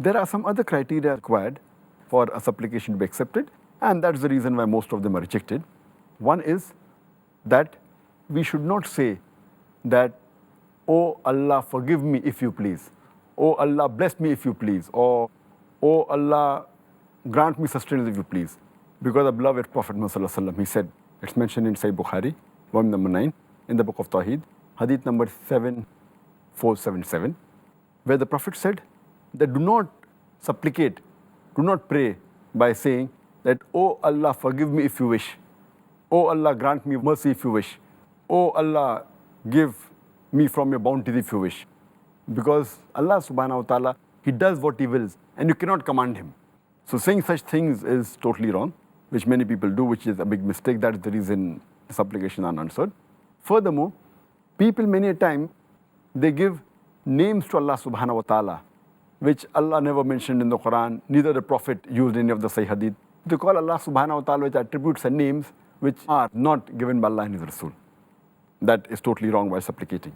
There are some other criteria required for a supplication to be accepted, and that's the reason why most of them are rejected. One is that we should not say that, "Oh Allah, forgive me if you please," "Oh Allah, bless me if you please," or "Oh Allah, grant me sustenance if you please." Because the beloved Prophet Muhammad, he said, it's mentioned in Sahih Bukhari, volume number 9, in the book of Tawheed, hadith number 7477, where the Prophet said that do not supplicate, do not pray by saying that, "Oh Allah, forgive me if you wish. Oh Allah, grant me mercy if you wish. Oh Allah, give me from your bounties if you wish." Because Allah subhanahu wa ta'ala, He does what He wills, and you cannot command Him. So saying such things is totally wrong, which many people do, which is a big mistake. That is the reason the supplications are unanswered. Furthermore, people many a time, they give names to Allah subhanahu wa ta'ala, which Allah never mentioned in the Quran, neither the Prophet used any of the Sahih Hadith. They call Allah subhanahu wa ta'ala with attributes and names which are not given by Allah and His Rasul. That is totally wrong while supplicating.